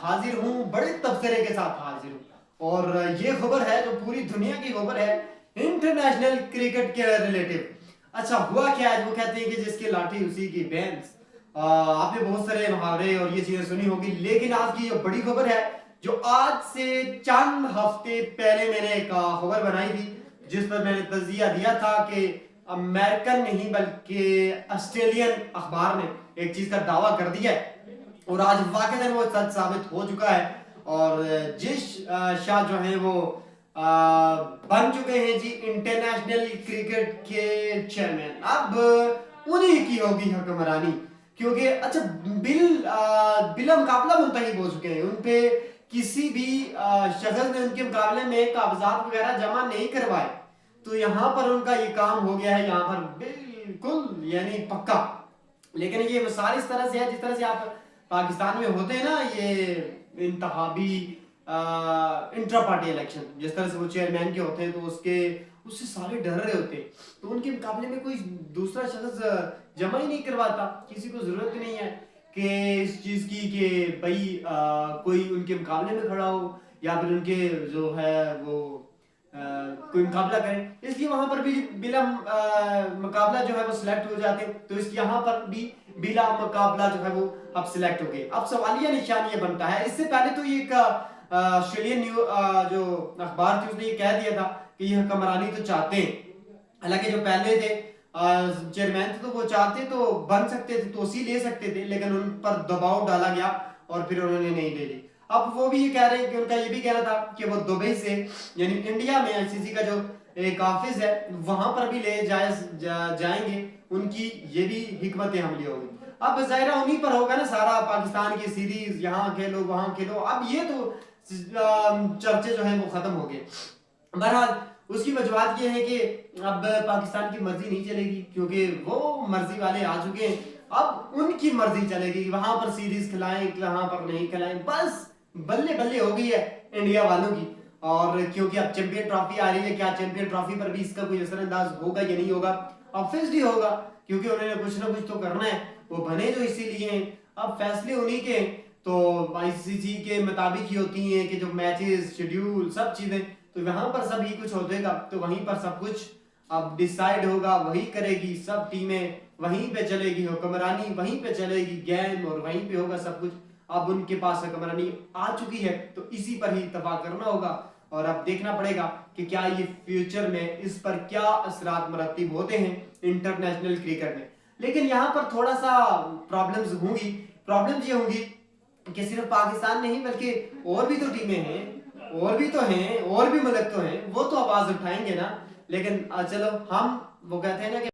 حاضر ہوں، بڑے تبصرے کے ساتھ حاضر ہوں، اور یہ خبر ہے جو پوری دنیا کی خبر ہے انٹرنیشنل کرکٹ کے ریلیٹو۔ اچھا ہوا کیا ہے، وہ کہتے ہیں کہ جس کی لاٹھی اسی کی بینس۔ آپ نے بہت سارے محاورے اور یہ چیزیں سنی ہوگی، لیکن آج کی جو بڑی خبر ہے جو آج سے چند ہفتے پہلے میں نے ایک خبر بنائی تھی جس پر میں نے تجزیہ دیا تھا کہ امریکن نہیں بلکہ آسٹریلین اخبار نے ایک چیز کا دعویٰ کر دیا ہے، اور آج واقعتاً وہ سچ ثابت ہو چکا ہے، اور جس شاہ جو ہیں وہ بن چکے ہیں جی انٹرنیشنل کرکٹ کے چیئرمین۔ اب انہی کی ہوگی حکمرانی، کیونکہ اچھا بلا مقابلہ منتخب ہو چکے ہیں، ان پہ کسی بھی شخص نے ان کے مقابلے میں کاغذات وغیرہ جمع نہیں کروائے، تو یہاں پر ان کا یہ کام ہو گیا ہے یہاں پر بالکل یعنی پکا۔ لیکن یہ مثال اس طرح سے ہے جس طرح سے آپ پاکستان میں ہوتے ہیں نا یہ انتخابی انٹرا پارٹی الیکشن، جس طرح سے وہ چیئرمین کے ہوتے ہیں تو اس سے سارے ڈر رہے ہوتے ہیں، تو ان کے مقابلے میں کوئی دوسرا شخص جمع ہی نہیں کرواتا، کسی کو ضرورت نہیں ہے کہ اس چیز کی کہ بھائی کوئی ان کے مقابلے میں کھڑا ہو یا پھر ان کے جو ہے وہ کوئی مقابلہ کریں، اس لیے وہاں پر بھی بلا مقابلہ جو ہے وہ سلیکٹ ہو جاتے ہیں، تو اس یہاں پر بھی بلا مقابلہ جو ہے وہ اب سلیکٹ ہو گئے۔ اب سوالیہ نشان یہ بنتا ہے، اس سے پہلے تو یہ ایک آسٹریلین جو اخبار تھی اس نے یہ کہہ دیا تھا کہ یہ حکمرانی تو چاہتے ہیں، حالانکہ جو پہلے تھے چیئرمین تھے تو وہ چاہتے تو بن سکتے تھے، توسیع لے سکتے تھے، لیکن ان پر دباؤ ڈالا گیا اور پھر انہوں نے نہیں لے لی۔ اب وہ بھی یہ کہہ رہے ہیں کہ ان کا یہ بھی کہنا تھا کہ وہ دبئی سے یعنی انڈیا میں آئی سی سی کا جو ایک آفس ہے وہاں پر بھی لے جائیں گے، ان کی یہ بھی حکمت عملی ہوگی۔ اب ظاہرہ انہی پر ہوگا نا سارا، پاکستان کی سیریز یہاں کھیلو وہاں کھیلو، اب یہ تو چرچے جو ہیں وہ ختم ہو گئے۔ بہرحال اس کی وجوہات یہ ہے کہ اب پاکستان کی مرضی نہیں چلے گی، کیونکہ وہ مرضی والے آ چکے ہیں، اب ان کی مرضی چلے گی، وہاں پر سیریز کھلائیں وہاں پر نہیں کھلائیں، بس بلے بلے ہو گئی ہے انڈیا والوں کی۔ اور کیونکہ اب چیمپئن ٹرافی آ رہی ہے، کیا چیمپئن ٹرافی پر بھی اس کا کوئی اثر انداز ہوگا یا نہیں ہوگا؟ آبویسلی ہوگا، کیونکہ انہوں نے کچھ نہ کچھ تو کرنا ہے، وہ بنے جو اسی لیے ہیں، اب فیصلے انہی کے، تو آئی سی سی کے مطابق ہی ہوتی ہیں کہ جو میچز شیڈیول سب چیزیں، تو وہاں پر سب ہی کچھ ہوتے گا، تو وہیں پر سب کچھ اب ڈیسائیڈ ہوگا، وہی کرے گی، سب ٹیمیں وہیں پہ چلے گی، حکمرانی وہیں پہ چلے گی، گیم اور وہیں پہ ہوگا سب کچھ۔ اب ان کے پاس حکمرانی آ چکی ہے تو اسی پر ہی اتفاق کرنا ہوگا، اور اب دیکھنا پڑے گا کہ کیا یہ فیوچر میں اس پر کیا اثرات مرتب ہوتے ہیں انٹرنیشنل کرکٹ میں۔ لیکن یہاں پر تھوڑا سا پرابلمز ہوں گی، پرابلمز یہ ہوں گی کہ صرف پاکستان نہیں بلکہ اور بھی تو ٹیمیں ہیں، اور بھی تو ہیں، اور بھی ملک تو ہیں، وہ تو آواز اٹھائیں گے نا۔ لیکن چلو ہم وہ کہتے ہیں نا کہ